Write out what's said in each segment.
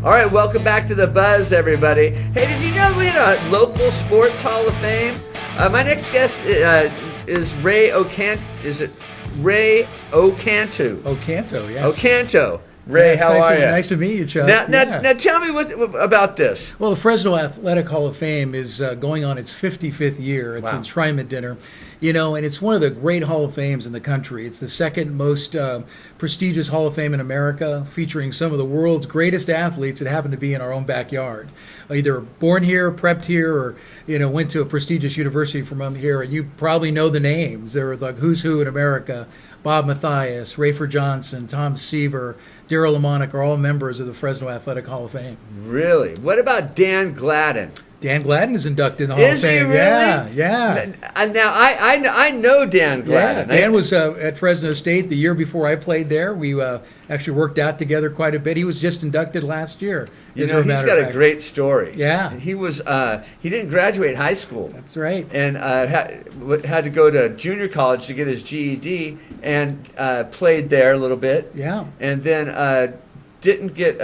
All right, welcome back to The Buzz, everybody. Hey, did you know we had a local sports Hall of Fame? My next guest is Ray Ocanto. Is it Ray Ocanto? Ocanto, yes. Ocanto. Ray, how are you? Nice to meet you, Chuck. Now tell me about this. Well, the Fresno Athletic Hall of Fame is going on its 55th year. It's an enshrinement dinner, and it's one of the great Hall of Fames in the country. It's the second most prestigious Hall of Fame in America, featuring some of the world's greatest athletes that happen to be in our own backyard. Either born here, prepped here, or went to a prestigious university from here. And you probably know the names. They're like who's who in America. Bob Mathias, Rafer Johnson, Tom Seaver, Darryl Lamonic are all members of the Fresno Athletic Hall of Fame. Really? What about Dan Gladden? Dan Gladden is inducted in the Hall of Fame. Is he really? Yeah. Now, I know Dan Gladden. Yeah, Dan was at Fresno State the year before I played there. We actually worked out together quite a bit. He was just inducted last year. He's got a great story. Yeah. He didn't graduate high school. That's right. And had to go to junior college to get his GED and played there a little bit. Yeah. And then didn't get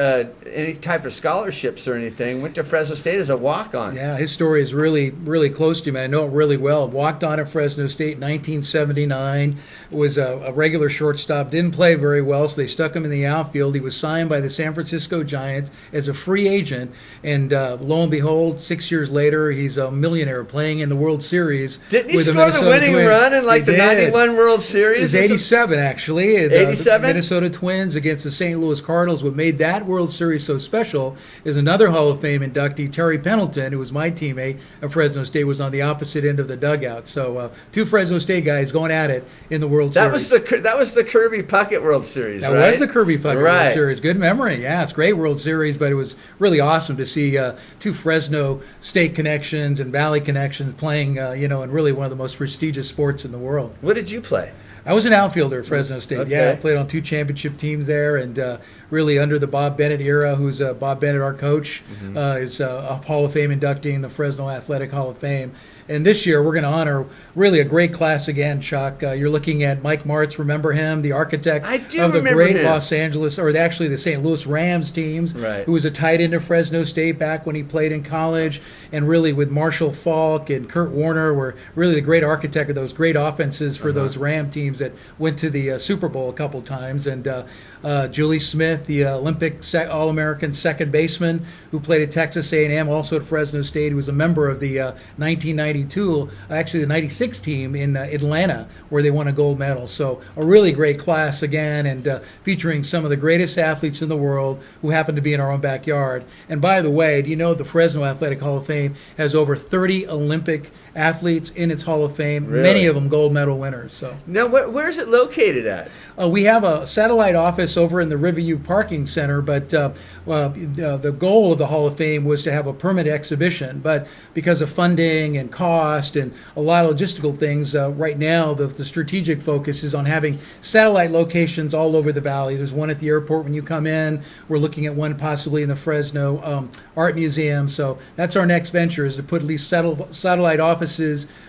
any type of scholarships or anything. Went to Fresno State as a walk-on. Yeah, his story is really, really close to me. I know it really well. Walked on at Fresno State in 1979. Was a regular shortstop. Didn't play very well, so they stuck him in the outfield. He was signed by the San Francisco Giants as a free agent. And lo and behold, 6 years later, he's a millionaire playing in the World Series. Didn't he with score the winning Twins. run in the 91 World Series? It was 87, actually. 87? The Minnesota Twins against the St. Louis Cardinals. What made that World Series so special is another Hall of Fame inductee, Terry Pendleton, who was my teammate at Fresno State, was on the opposite end of the dugout. So two Fresno State guys going at it in the World Series. That was the Kirby Puckett World Series, That right? was the Kirby Puckett World Series. Good memory. Yeah, it's a great World Series, but it was really awesome to see two Fresno State connections and Valley connections playing, in really one of the most prestigious sports in the world. What did you play? I was an outfielder at Fresno State. Okay. Yeah, I played on two championship teams there, and really under the Bob Bennett era, who's Bob Bennett, our coach, is a Hall of Fame inductee in the Fresno Athletic Hall of Fame. And this year, we're going to honor really a great class again, Chuck. You're looking at Mike Martz, remember him, the architect of the great Los Angeles, or actually the St. Louis Rams teams, who was a tight end of Fresno State back when he played in college, and really with Marshall Faulk and Kurt Warner were really the great architect of those great offenses for those Ram teams that went to the Super Bowl a couple times. And Julie Smith, the Olympic All-American second baseman who played at Texas A&M, also at Fresno State, who was a member of the 1992, actually the 96 team in Atlanta, where they won a gold medal. So a really great class again, and featuring some of the greatest athletes in the world who happen to be in our own backyard. And by the way, do you know the Fresno Athletic Hall of Fame has over 30 Olympic athletes in its Hall of Fame, many of them gold medal winners. So now, where's it located at? We have a satellite office over in the Riverview Parking Center, but the goal of the Hall of Fame was to have a permanent exhibition. But because of funding and cost and a lot of logistical things, right now the strategic focus is on having satellite locations all over the valley. There's one at the airport when you come in. We're looking at one possibly in the Fresno Art Museum. So that's our next venture, is to put at least satellite offices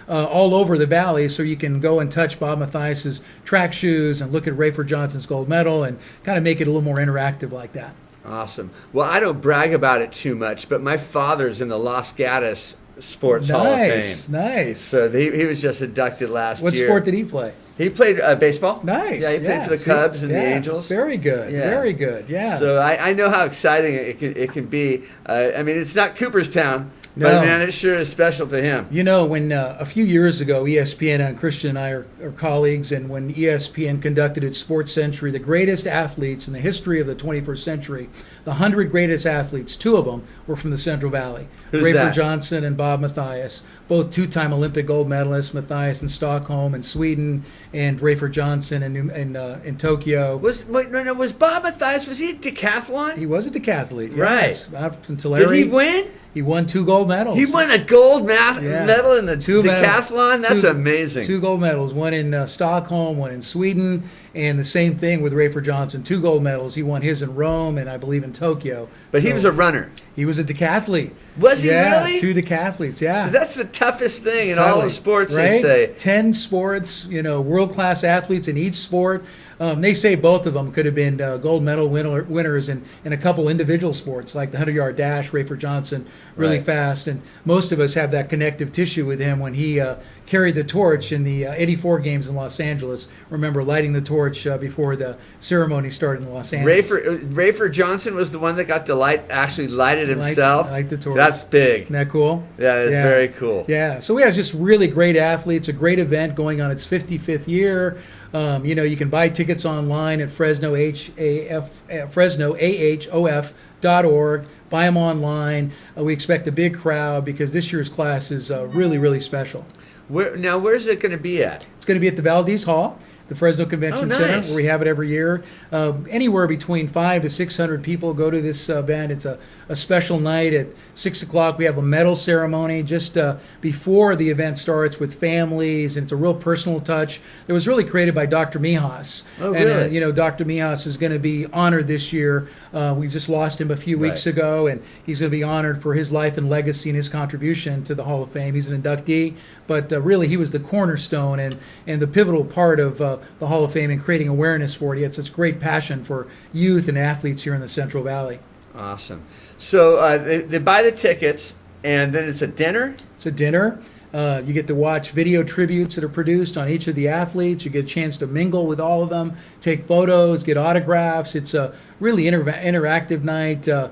all over the valley, so you can go and touch Bob Mathias's track shoes and look at Rafer Johnson's gold medal and kind of make it a little more interactive like that. Awesome. Well, I don't brag about it too much, but my father's in the Los Gatos Sports Hall of Fame. Nice. So he was just inducted last year. What sport did he play? He played baseball. Nice. Yeah, he played for the Cubs and the Angels. Very good. Yeah. Very good. Yeah. So I know how exciting it can be. I mean, it's not Cooperstown, but man, it sure is special to him. You know, when a few years ago, ESPN and Christian and I are colleagues, and when ESPN conducted its Sports Century, the greatest athletes in the history of the 21st century, the 100 greatest athletes, two of them were from the Central Valley. Who's Rafer that? Johnson and Bob Mathias, both two-time Olympic gold medalists, Mathias in Stockholm and Sweden, and Rafer Johnson in Tokyo. Was Bob Mathias, was he a decathlon? He was a decathlete, right? Yes. From Tulare. Did he win? He won 2 gold medals. He won a gold medal in the decathlon? That's amazing. 2 gold medals, one in Stockholm, one in Sweden. And the same thing with Rafer Johnson, 2 gold medals. He won his in Rome and I believe in Tokyo. But he was a runner. He was a decathlete. Was he yeah, really? 2 decathletes, yeah. 'Cause that's the toughest thing in all of sports, right? they say. 10 sports, world-class athletes in each sport. They say both of them could have been gold medal winners in a couple individual sports, like the 100-yard dash, Rafer Johnson, really Right. fast. And most of us have that connective tissue with him when he carried the torch in the 84 games in Los Angeles. Remember lighting the torch before the ceremony started in Los Angeles. Rafer Johnson was the one that got to actually light it himself. Light the torch. That's big. Isn't that cool? Yeah, it's very cool. Yeah, so we have just really great athletes, a great event going on its 55th year. You can buy tickets online at FresnoAHOF.org. Buy them online. We expect a big crowd because this year's class is really, really special. Where's it going to be at? It's going to be at the Valdez Hall, the Fresno Convention Center, where we have it every year. Anywhere between 500 to 600 people go to this event. It's a special night at 6 o'clock. We have a medal ceremony just before the event starts with families, and it's a real personal touch. It was really created by Dr. Mijas. Oh, really? And, Dr. Mijas is going to be honored this year. We just lost him a few weeks ago, and he's going to be honored for his life and legacy and his contribution to the Hall of Fame. He's an inductee, but really he was the cornerstone and the pivotal part of the Hall of Fame and creating awareness for it. He had such great passion for youth and athletes here in the Central Valley. Awesome. So they buy the tickets, and then it's a dinner? It's a dinner. You get to watch video tributes that are produced on each of the athletes. You get a chance to mingle with all of them, take photos, get autographs. It's a really interactive night. The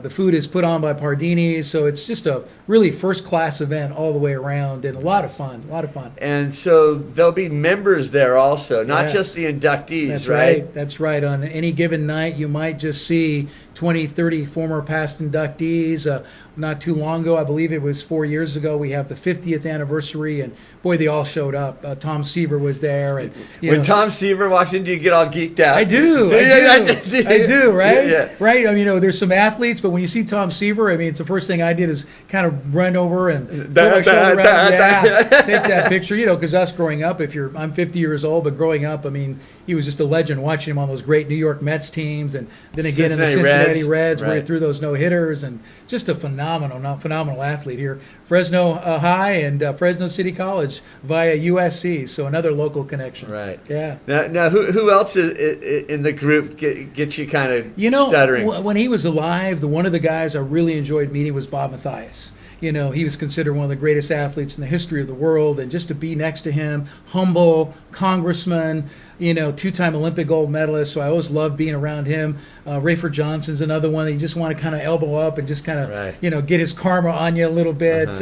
food is put on by Pardini's, so it's just a really first-class event all the way around, and a lot of fun. And so there'll be members there also, not Yes. just the inductees, That's right? That's right. On any given night, you might just see 20, 30 former past inductees. Not too long ago, I believe it was 4 years ago, we have the 50th anniversary, and boy, they all showed up. Tom Seaver was there. And, When Tom Seaver walks in, do you get all geeked out? I do, right? Yeah. Right? There's some athletes, but when you see Tom Seaver, it's the first thing I did is kind of run over and throw my shoulder around, take that picture, because us growing up, I'm 50 years old, but growing up, he was just a legend, watching him on those great New York Mets teams, and then again in the Cincinnati Reds where he threw those no-hitters, and just a phenomenal athlete here. Fresno High and Fresno City College via USC, so another local connection. Right. Yeah. Now who else is in the group gets you kind of stuttering? When he was alive, one of the guys I really enjoyed meeting was Bob Mathias. He was considered one of the greatest athletes in the history of the world, and just to be next to him, humble, congressman, 2-time Olympic gold medalist, so I always loved being around him. Rafer Johnson's another one that you just want to kind of elbow up and just kind of, get his karma on you a little bit.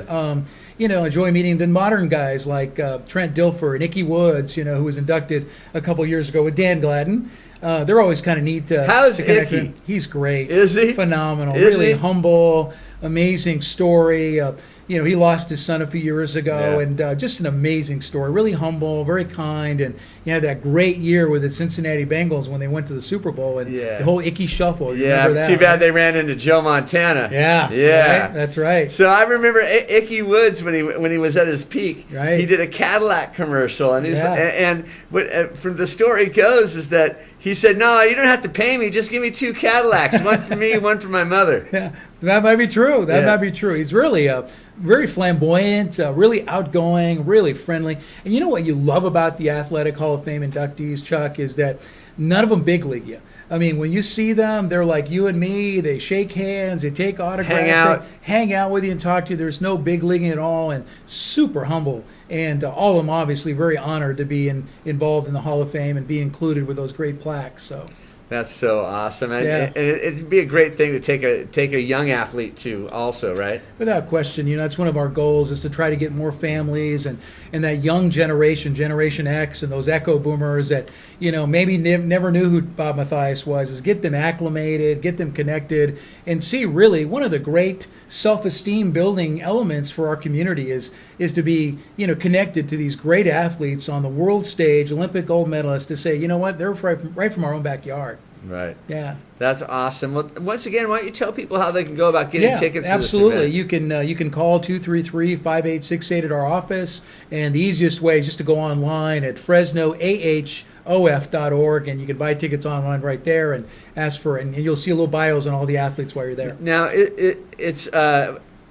Enjoy meeting the modern guys like Trent Dilfer and Ickey Woods, who was inducted a couple years ago with Dan Gladden. They're always kind of neat to connect Ickey? with. He's great. Is he? Phenomenal. Is really he? Humble, amazing story. He lost his son a few years ago, and just an amazing story. Really humble, very kind, and he had that great year with the Cincinnati Bengals when they went to the Super Bowl, and the whole Ickey shuffle. Remember that, too bad they ran into Joe Montana. Yeah, right? That's right. So I remember Ickey Woods when he was at his peak. Right. He did a Cadillac commercial, and what from the story goes is that he said, "No, you don't have to pay me. Just give me 2 Cadillacs, one for me, one for my mother." Yeah, that might be true. That might be true. He's really very flamboyant, really outgoing, really friendly. And you know what you love about the Athletic Hall of Fame inductees, Chuck, is that none of them big league you. When you see them, they're like you and me. They shake hands, they take autographs, they hang out with you and talk to you. There's no big leaguing at all, and super humble. And all of them obviously very honored to be involved in the Hall of Fame and be included with those great plaques. So. That's so awesome, and it'd be a great thing to take a young athlete to also, right? Without question, that's one of our goals is to try to get more families and that young Generation X, and those echo boomers that maybe never knew who Bob Mathias was, is get them acclimated, get them connected, and see really one of the great self-esteem building elements for our community is to be connected to these great athletes on the world stage, Olympic gold medalists, to say, they're right from our own backyard. Right. Yeah. That's awesome. Well, once again, why don't you tell people how they can go about getting tickets to absolutely. this event? You can call 233-5868 at our office, and the easiest way is just to go online at FresnoAHOF.org. of.org, and you can buy tickets online right there and ask for it. And you'll see little bios on all the athletes while you're there. Now, it's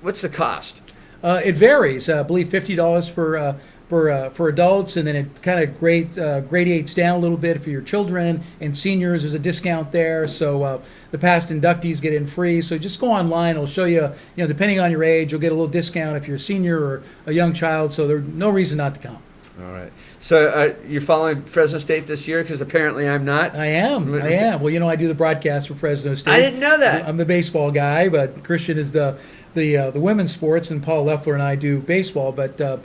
what's the cost? It varies. I believe $50 for adults, and then it kind of gradates down a little bit for your children and seniors. There's a discount there, so the past inductees get in free. So just go online; it'll show you. Depending on your age, you'll get a little discount if you're a senior or a young child. So there's no reason not to come. All right. So you're following Fresno State this year? Because apparently I'm not. I am. Well, I do the broadcast for Fresno State. I didn't know that. I'm the baseball guy, but Christian is the women's sports, and Paul Leffler and I do baseball. But I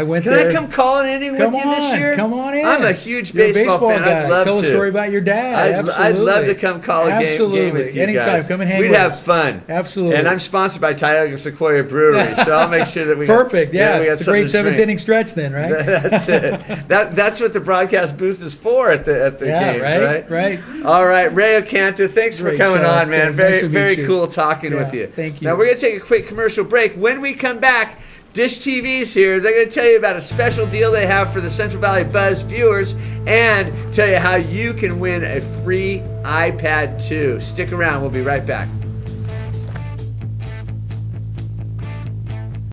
went Can there. Can I come calling in with you this year? Come on in. I'm a huge You're baseball fan. guy. I'd love Tell to. a story about your dad. I'd love to come call a game with you Anytime. guys. Come and hang We'd with have us. fun. Absolutely. And I'm sponsored by Tioga Sequoia Brewery, so I'll make sure that we Perfect. we Yeah, got it's a great something to seventh drink. inning stretch then, right? That's it. That's what the broadcast booth is for at the games, right? Right. All right, Ray Ocanto, thanks for Great coming show. on, man. Nice Very to meet very you. cool talking Yeah, with you. thank you. Now we're gonna take a quick commercial break. When we come back, Dish TV's here. They're going to tell you about a special deal they have for the Central Valley Buzz viewers and tell you how you can win a free iPad 2. Stick around. We'll be right back.